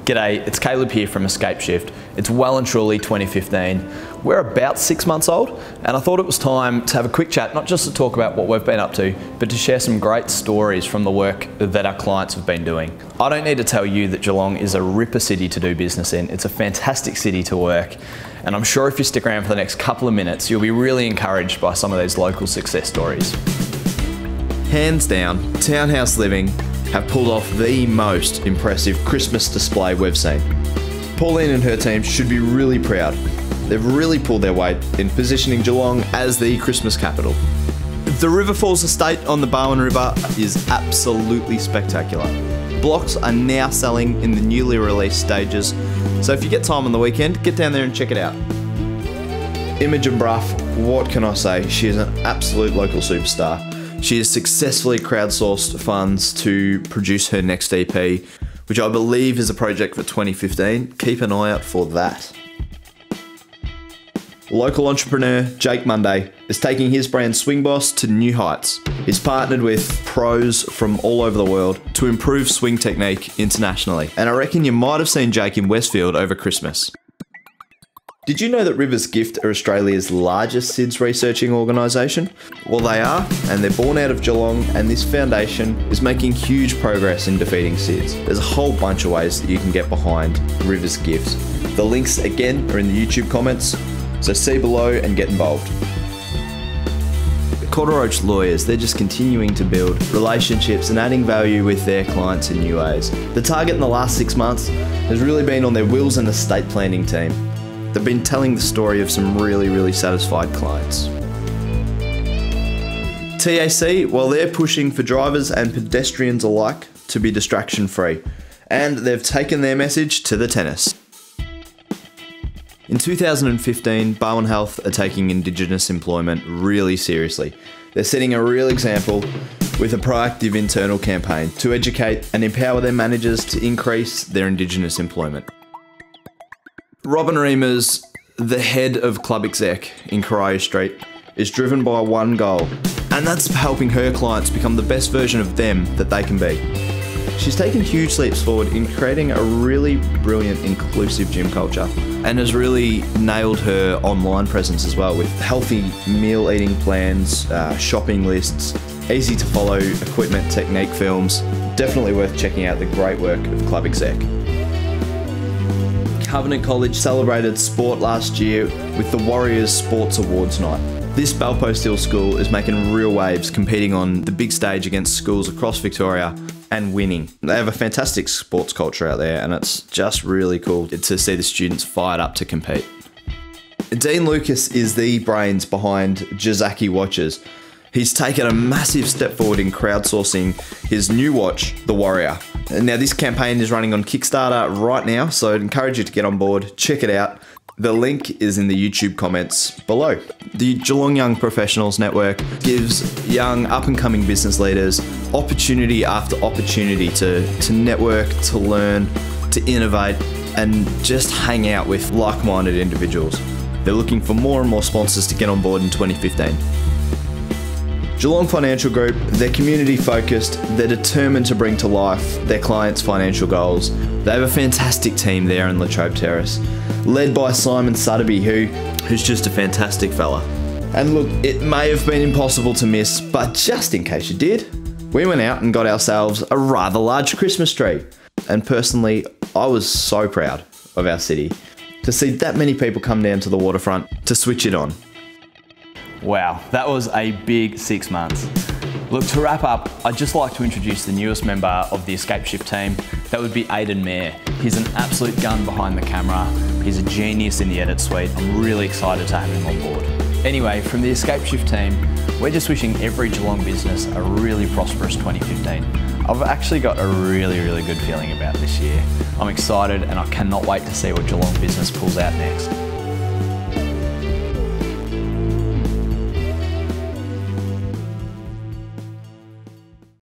G'day, it's Caleb here from Escape Shift. It's well and truly 2015. We're about 6 months old, and I thought it was time to have a quick chat, not just to talk about what we've been up to, but to share some great stories from the work that our clients have been doing. I don't need to tell you that Geelong is a ripper city to do business in. It's a fantastic city to work, and I'm sure if you stick around for the next couple of minutes, you'll be really encouraged by some of these local success stories. Hands down, Townhouse Living have pulled off the most impressive Christmas display we've seen. Pauline and her team should be really proud. They've really pulled their weight in positioning Geelong as the Christmas capital. The River Falls estate on the Barwon River is absolutely spectacular. Blocks are now selling in the newly released stages, so if you get time on the weekend, get down there and check it out. Imogen Brough, what can I say? She is an absolute local superstar. She has successfully crowdsourced funds to produce her next EP, which I believe is a project for 2015. Keep an eye out for that. Local entrepreneur Jake Monday is taking his brand Swing Boss to new heights. He's partnered with pros from all over the world to improve swing technique internationally. And I reckon you might have seen Jake in Westfield over Christmas. Did you know that Rivers Gift are Australia's largest SIDS researching organisation? Well, they are, and they're born out of Geelong, and this foundation is making huge progress in defeating SIDS. There's a whole bunch of ways that you can get behind Rivers Gift. The links, again, are in the YouTube comments, so see below and get involved. Corderoach Lawyers, they're just continuing to build relationships and adding value with their clients in new ways. The target in the last 6 months has really been on their wills and estate planning team. They've been telling the story of some really satisfied clients. TAC, well, they're pushing for drivers and pedestrians alike to be distraction free, and they've taken their message to the tennis. In 2015, Barwon Health are taking Indigenous employment really seriously. They're setting a real example with a proactive internal campaign to educate and empower their managers to increase their Indigenous employment. Robin Reimers, the head of Club Exec in Corio Street, is driven by one goal, and that's helping her clients become the best version of them that they can be. She's taken huge leaps forward in creating a really brilliant, inclusive gym culture, and has really nailed her online presence as well with healthy meal eating plans, shopping lists, easy to follow equipment technique films. Definitely worth checking out the great work of Club Exec. Covenant College celebrated sport last year with the Warriors Sports Awards Night. This Balpost Hill school is making real waves competing on the big stage against schools across Victoria and winning. They have a fantastic sports culture out there, and it's just really cool to see the students fired up to compete. Dean Lucas is the brains behind Jazaki watches. He's taken a massive step forward in crowdsourcing his new watch, the Warrior. Now this campaign is running on Kickstarter right now, so I'd encourage you to get on board, check it out. The link is in the YouTube comments below. The Geelong Young Professionals Network gives young up-and-coming business leaders opportunity after opportunity to network, to learn, to innovate, and just hang out with like-minded individuals. They're looking for more and more sponsors to get on board in 2015. Geelong Financial Group, they're community focused, they're determined to bring to life their clients' financial goals. They have a fantastic team there in Latrobe Terrace, led by Simon Sutterby, who's just a fantastic fella. And look, it may have been impossible to miss, but just in case you did, we went out and got ourselves a rather large Christmas tree. And personally, I was so proud of our city to see that many people come down to the waterfront to switch it on. Wow, that was a big 6 months. Look, to wrap up, I'd just like to introduce the newest member of the Escape Shift team. That would be Aidan Mayer. He's an absolute gun behind the camera. He's a genius in the edit suite. I'm really excited to have him on board. Anyway, from the Escape Shift team, we're just wishing every Geelong business a really prosperous 2015. I've actually got a really good feeling about this year. I'm excited and I cannot wait to see what Geelong business pulls out next.